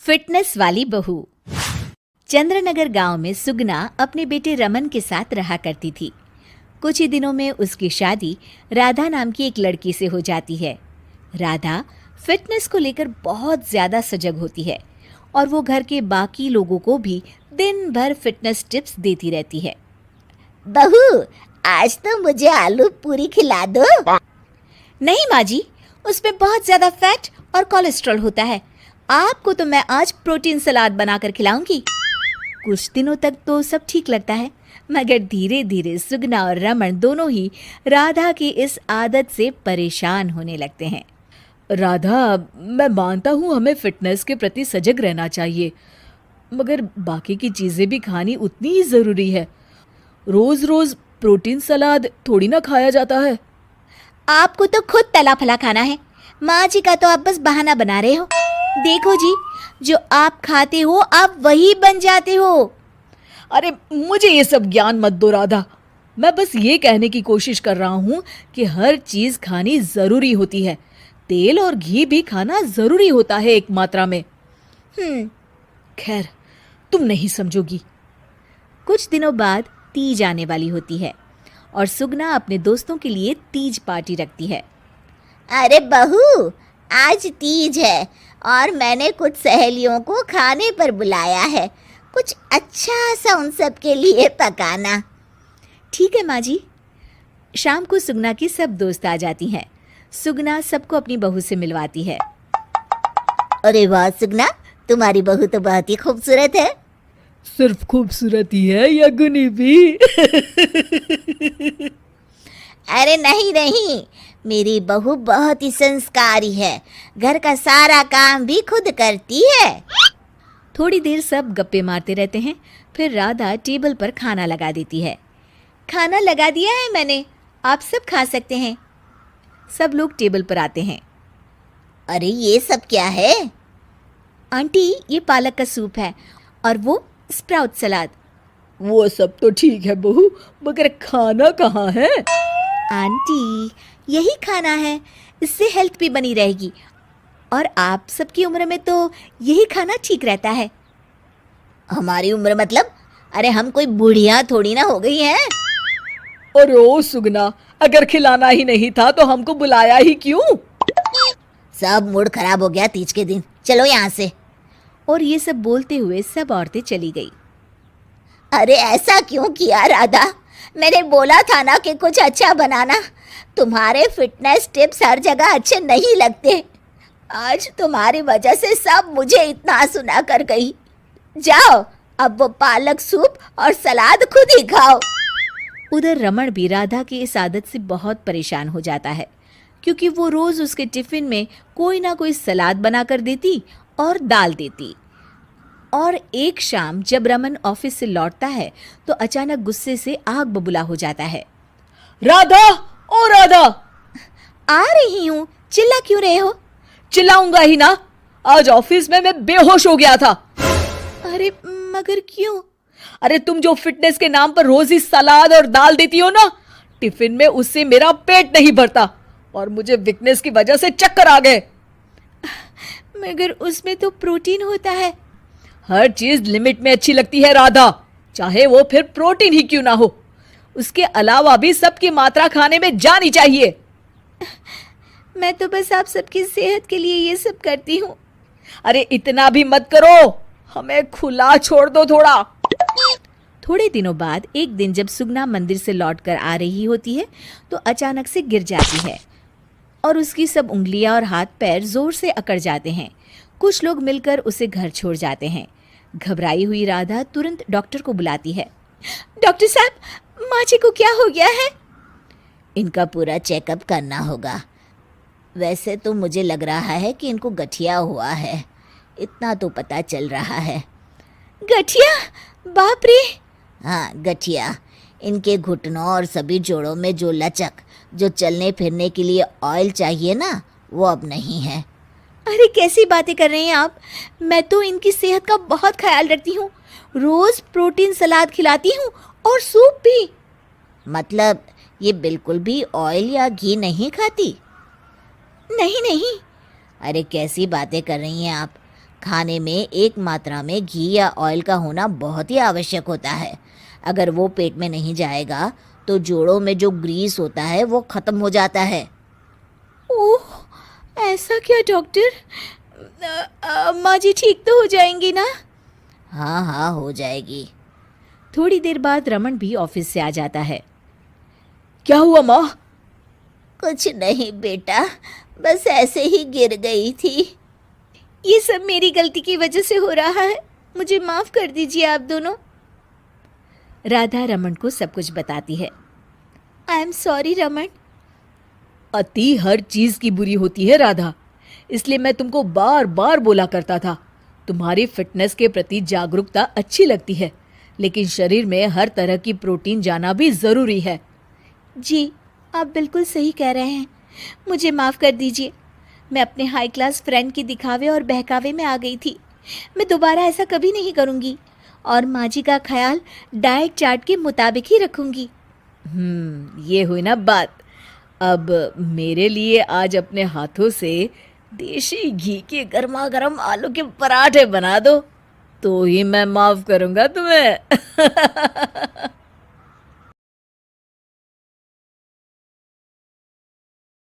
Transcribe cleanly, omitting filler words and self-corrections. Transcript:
Fitness वाली बहू। चंद्रनगर गांव में सुगना अपने बेटे रमन के साथ रहा करती थी। कुछ ही दिनों में उसकी शादी राधा नाम की एक लड़की से हो जाती है। राधा फिटनेस को लेकर बहुत ज्यादा सजग होती है और वो घर के बाकी लोगों को भी दिन भर फिटनेस टिप्स देती रहती है। बहू, आज तो मुझे आलू पूरी खिला दो। नहीं माँ जी, उसमें बहुत ज्यादा फैट और कोलेस्ट्रॉल होता है। आपको तो मैं आज प्रोटीन सलाद बनाकर खिलाऊंगी। कुछ दिनों तक तो सब ठीक लगता है, मगर धीरे धीरे सुगना और रमन दोनों ही राधा की इस आदत से परेशान होने लगते हैं। राधा, मैं मानता हूँ हमें फिटनेस के प्रति सजग रहना चाहिए, मगर बाकी की चीज़ें भी खानी उतनी ही ज़रूरी है। रोज़ रोज़ प्रोटीन सलाद थोड़ी ना खाया जाता है। आपको तो खुद तला फला खाना है, माँ जी का तो आप बस बहाना बना रहे हो। देखो जी, जो आप खाते हो आप वही बन जाते हो। अरे मुझे ये सब ज्ञान मत दो राधा, मैं बस ये कहने की कोशिश कर रहा हूँ कि हर चीज़ खानी ज़रूरी होती है। तेल और घी भी खाना ज़रूरी होता है एक मात्रा में। खैर, तुम नहीं समझोगी। कुछ दिनों बाद तीज आने वाली होती है और सुगना अपने दोस्तों के लिए तीज पार्टी रखती है। अरे बहू, आज तीज है और मैंने कुछ सहेलियों को खाने पर बुलाया है। कुछ अच्छा सा उन सब के लिए पकाना। ठीक है माँ जी। शाम को सुगना की सब दोस्त आ जाती हैं। सुगना सबको अपनी बहू से मिलवाती है। अरे वाह सुगना, तुम्हारी बहू तो बहुत ही खूबसूरत है। सिर्फ खूबसूरत ही है या गुनी भी? अरे नहीं नहीं, मेरी बहू बहुत ही संस्कारी है। घर का सारा काम भी खुद करती है। थोड़ी देर सब गप्पे मारते रहते हैं, फिर राधा टेबल पर खाना लगा देती है। खाना लगा दिया है मैंने, आप सब खा सकते हैं। सब लोग टेबल पर आते हैं। अरे ये सब क्या है? आंटी, ये पालक का सूप है और वो स्प्राउट सलाद। वो सब तो ठीक है बहू, मगर खाना कहाँ है? आंटी, यही खाना है, इससे हेल्थ भी बनी रहेगी और आप सबकी उम्र में तो यही खाना ठीक रहता है। हमारी उम्र मतलब? अरे हम कोई बुढ़िया थोड़ी ना हो गई हैं। और ओ सुगना, अगर खिलाना ही नहीं था तो हमको बुलाया ही क्यों? सब मूड खराब हो गया तीज के दिन, चलो यहाँ से। और ये सब बोलते हुए सब औरतें चली गई। अरे ऐसा क्यों किया राधा? मैंने बोला था ना कि कुछ अच्छा बनाना। तुम्हारे फिटनेस टिप्स हर जगह अच्छे नहीं लगते। आज तुम्हारी वजह से सब मुझे इतना सुना कर गई। जाओ, अब वो पालक सूप और सलाद खुद ही खाओ। उधर रमन भी राधा की इस आदत से बहुत परेशान हो जाता है, क्योंकि वो रोज उसके टिफिन में कोई ना कोई सलाद बनाकर देती और दाल देती। और एक शाम जब रमन ऑफिस से लौटता है तो अचानक गुस्से से आग बबूला हो जाता है। राधा, ओ राधा! आ रही हूँ, चिल्ला क्यों रहे हो? चिल्लाऊंगा ही ना, आज ऑफिस में मैं बेहोश हो गया था। अरे मगर क्यों? अरे तुम जो फिटनेस के नाम पर रोज ही सलाद और दाल देती हो ना, टिफिन में उससे मेरा पेट नहीं भरता और मुझे वीकनेस की वजह से चक्कर आ गए। मगर उसमें तो प्रोटीन होता है। हर चीज लिमिट में अच्छी लगती है राधा, चाहे वो फिर प्रोटीन ही क्यों ना हो। उसके अलावा भी सबकी मात्रा खाने में जानी चाहिए। मैं तो बस आप सबकी सेहत के लिए ये सब करती हूँ। अरे इतना भी मत करो, हमें खुला छोड़ दो थोड़ा। थोड़े दिनों बाद एक दिन जब सुगना मंदिर से लौटकर आ रही होती है तो अचानक से गिर जाती है और उसकी सब उंगलियां और हाथ पैर जोर से अकड़ जाते हैं। कुछ लोग मिलकर उसे घर छोड़ जाते हैं। घबराई हुई राधा तुरंत डॉक्टर को बुलाती है। डॉक्टर साहब, माँ जी को क्या हो गया है? इनका पूरा चेकअप करना होगा। वैसे तो मुझे लग रहा है कि इनको गठिया हुआ है, इतना तो पता चल रहा है। गठिया? बाप रे! हाँ, गठिया। इनके घुटनों और सभी जोड़ों में जो लचक, जो चलने फिरने के लिए ऑयल चाहिए ना, वो अब नहीं है। अरे कैसी बातें कर रहे हैं आप? मैं तो इनकी सेहत का बहुत ख्याल रखती हूँ, रोज प्रोटीन सलाद खिलाती हूँ और सूप भी। मतलब ये बिल्कुल भी ऑयल या घी नहीं खाती? नहीं नहीं। अरे कैसी बातें कर रही हैं आप? खाने में एक मात्रा में घी या ऑयल का होना बहुत ही आवश्यक होता है। अगर वो पेट में नहीं जाएगा तो जोड़ों में जो ग्रीस होता है वो खत्म हो जाता है। ओह, ऐसा क्या डॉक्टर? माँ जी ठीक तो हो जाएंगी ना? हाँ हाँ, हो जाएगी। थोड़ी देर बाद रमन भी ऑफिस से आ जाता है। क्या हुआ माँ? कुछ नहीं बेटा, बस ऐसे ही गिर गई थी। ये सब मेरी गलती की वजह से हो रहा है, मुझे माफ कर दीजिए आप दोनों। राधा रमन को सब कुछ बताती है। I am sorry Raman. अति हर चीज की बुरी होती है राधा, इसलिए मैं तुमको बार बार बोला करता था। तुम्हारी फिटनेस के प्रति जागरूकता अच्छी लगती है, लेकिन शरीर में हर तरह की प्रोटीन जाना भी जरूरी है। जी, आप बिल्कुल सही कह रहे हैं, मुझे माफ़ कर दीजिए। मैं अपने हाई क्लास फ्रेंड के दिखावे और बहकावे में आ गई थी। मैं दोबारा ऐसा कभी नहीं करूँगी और माँ जी का ख्याल डाइट चार्ट के मुताबिक ही रखूँगी। ये हुई ना बात। अब मेरे लिए आज अपने हाथों से देशी घी के गर्मा गर्म आलू के पराठे बना दो, तो ही मैं माफ करूंगा तुम्हें।